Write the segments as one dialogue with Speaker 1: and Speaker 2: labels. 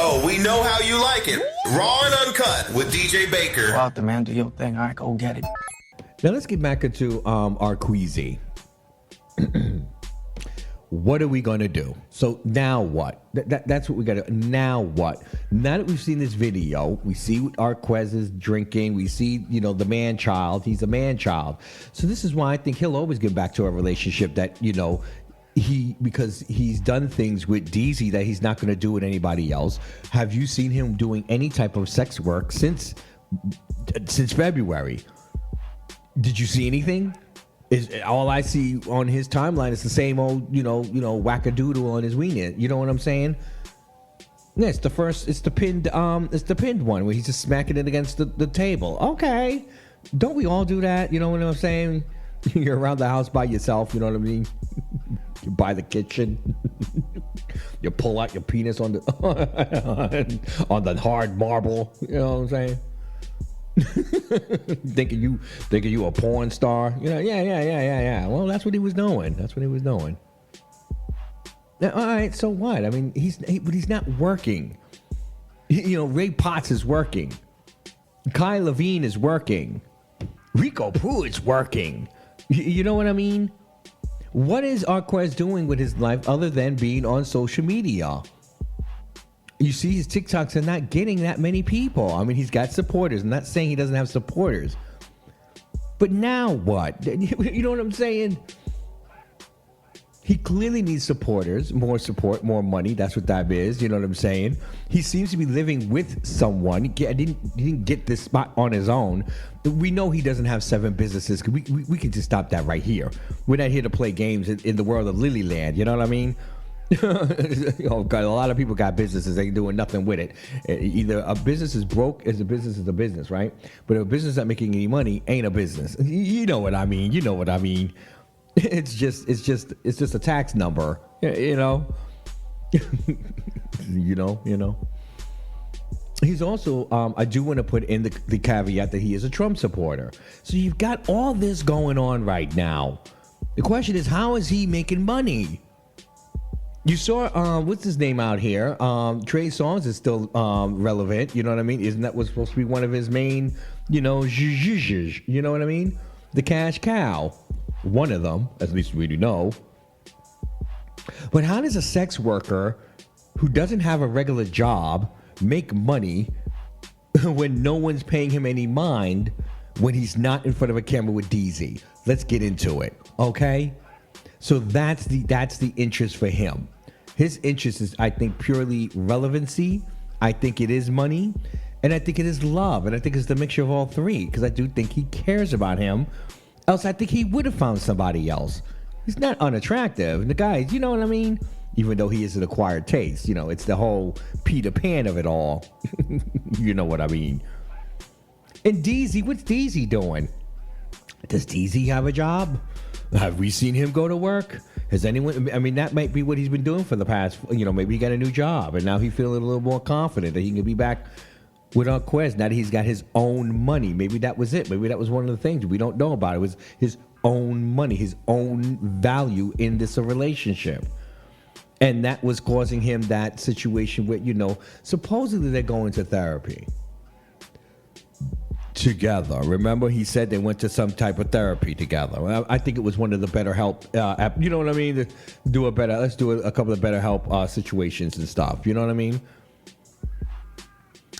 Speaker 1: Oh, we know how you like it. Raw and uncut with DJ Baker.
Speaker 2: Go out there, man. Do your thing. All right, go get it.
Speaker 3: Now let's get back into our queasy. What are we going to do? So now what? That's what we got to. Now what? Now that we've seen this video, we see what Arquez is drinking. We see, the man child. He's a man child. So this is why I think he'll always get back to a relationship that, because he's done things with DZ that he's not going to do with anybody else. Have you seen him doing any type of sex work since February? Did you see anything? Is all I see on his timeline is the same old, wackadoodle on his wiener. You know what I'm saying? Yeah, it's the pinned one where he's just smacking it against the table. Okay. Don't we all do that? You know what I'm saying? You're around the house by yourself, you know what I mean? You buy the kitchen. You pull out your penis on the on the hard marble. You know what I'm saying? thinking you a porn star. Yeah. Well, that's what he was doing. Now, all right, so what? I mean, but he's not working. Ray Potts is working. Kai Levine is working. Rico Pruitt's working. You know what I mean? What is Arquez doing with his life other than being on social media? You see, his TikToks are not getting that many people. I mean, he's got supporters. I'm not saying he doesn't have supporters. But now what? You know what I'm saying? He clearly needs supporters, more support, more money. That's what that is. You know what I'm saying? He seems to be living with someone. He didn't get this spot on his own. We know he doesn't have 7 businesses. We can just stop that right here. We're not here to play games in the world of Lilyland. You know what I mean? A lot of people got businesses. They ain't doing nothing with it. Either a business is broke, as a business is a business, right? But if a business not making any money ain't a business. You know what I mean? It's just a tax number, you know. He's also, I do want to put in the caveat that he is a Trump supporter. So you've got all this going on right now. The question is, how is he making money? You saw, what's his name out here? Trey Songz is still relevant. You know what I mean? Isn't that what's supposed to be one of his main, you know what I mean? The cash cow. One of them, at least we do know. But how does a sex worker who doesn't have a regular job make money when no one's paying him any mind when he's not in front of a camera with DZ? Let's get into it, okay? So that's the interest for him. His interest is, I think, purely relevancy. I think it is money. And I think it is love. And I think it's the mixture of all three. Because I do think he cares about him. Else I think he would have found somebody else. He's not unattractive. And the guys, you know what I mean? Even though he is an acquired taste. It's the whole Peter Pan of it all. You know what I mean? And DZ, what's DZ doing? Does DZ have a job? Have we seen him go to work? Has anyone? I mean, that might be what he's been doing for the past, maybe he got a new job and now he's feeling a little more confident that he can be back with Arquez now that he's got his own money. Maybe that was it. Maybe that was one of the things we don't know about. It was his own money, his own value in this relationship. And that was causing him that situation where, supposedly they're going to therapy together. Remember, he said they went to some type of therapy together. I think it was one of the BetterHelp, you know what I mean? Let's do a couple of BetterHelp situations and stuff. You know what I mean?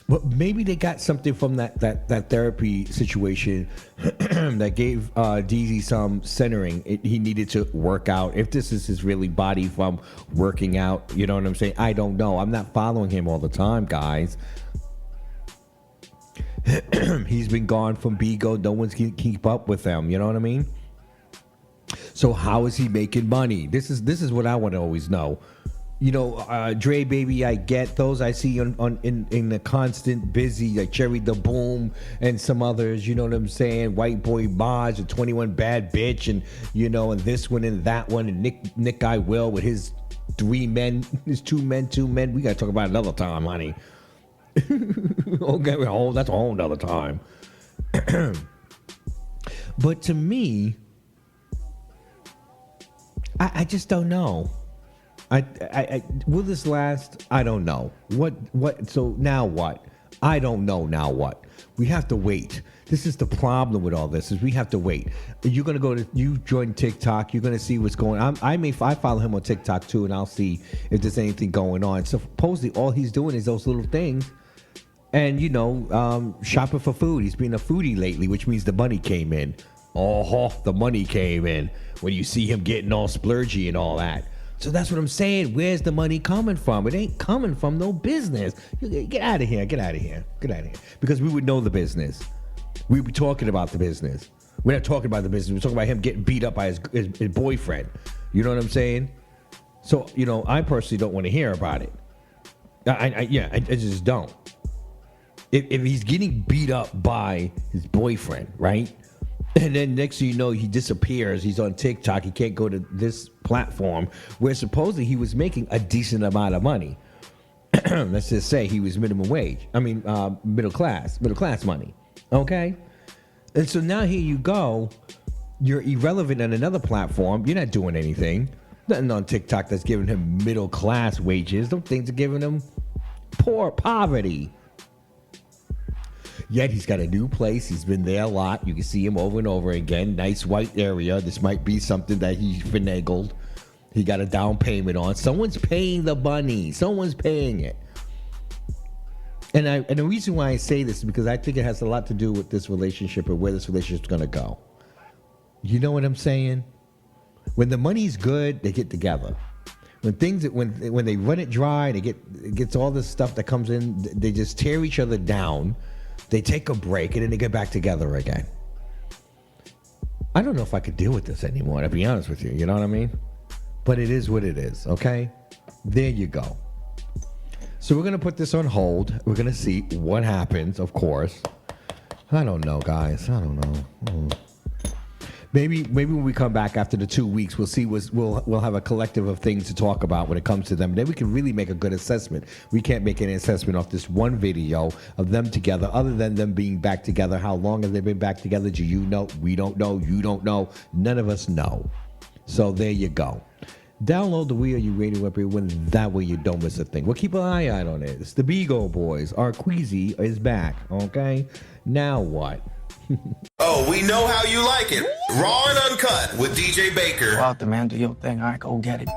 Speaker 3: But maybe they got something from that therapy situation that gave DZ some centering. He needed to work out. If this is his really body from working out, you know what I'm saying? I don't know. I'm not following him all the time, guys. He's been gone from BIGO. No one's can keep up with him. You know what I mean? So how is he making money? This is what I want to always know. Dre Baby, I get those. I see in the constant busy, like Cherry the Boom and some others. You know what I'm saying? White Boy Maj, and 21 Bad Bitch, and and this one and that one, and Nick I Will with his 2 men. We gotta talk about it another time, honey. Okay, that's a whole nother time. But to me, I just don't know. Will this last? I don't know. What? So now what? I don't know now what. We have to wait. This is the problem with all this is we have to wait. You're gonna you join TikTok. You're gonna see what's going on. I follow him on TikTok too, and I'll see if there's anything going on. So supposedly all he's doing is those little things, and shopping for food. He's been a foodie lately, which means the money came in. Oh, the money came in when you see him getting all splurgy and all that. So that's what I'm saying. Where's the money coming from? It ain't coming from no business. Get out of here. Get out of here. Get out of here. Because we would know the business. We would be talking about the business. We're not talking about the business. We're talking about him getting beat up by his boyfriend. You know what I'm saying? So, I personally don't want to hear about it. I just don't. If he's getting beat up by his boyfriend, right? And then next thing you know, he disappears. He's on TikTok. He can't go to this platform where supposedly he was making a decent amount of money. Let's just say he was minimum wage. I mean, middle class money. Okay? And so now here you go. You're irrelevant on another platform. You're not doing anything. Nothing on TikTok that's giving him middle class wages. Those things are giving him poverty. Yet he's got a new place. He's been there a lot. You can see him over and over again. Nice white area. This might be something that he finagled. He got a down payment on. Someone's paying the money. Someone's paying it. And the reason why I say this is because I think it has a lot to do with this relationship and where this relationship's going to go. You know what I'm saying? When the money's good, they get together. When they run it dry, it gets all this stuff that comes in. They just tear each other down. They take a break, and then they get back together again. I don't know if I could deal with this anymore, to be honest with you. You know what I mean? But it is what it is, okay? There you go. So we're going to put this on hold. We're going to see what happens, of course. I don't know, guys. I don't know. Maybe when we come back after the 2 weeks, we'll see. We'll have a collective of things to talk about when it comes to them. Then we can really make a good assessment. We can't make any assessment off this one video of them together, other than them being back together. How long have they been back together? Do you know? We don't know. You don't know. None of us know. So there you go. Download the We Are You Radio app when that way you don't miss a thing. We'll keep an eye out on it. It's the BIGO boys. Our Queasy is back. Okay. Now what?
Speaker 1: Oh, we know how you like it. Raw and uncut with DJ Baker.
Speaker 2: Go out there, man. Do your thing. All right, go get it.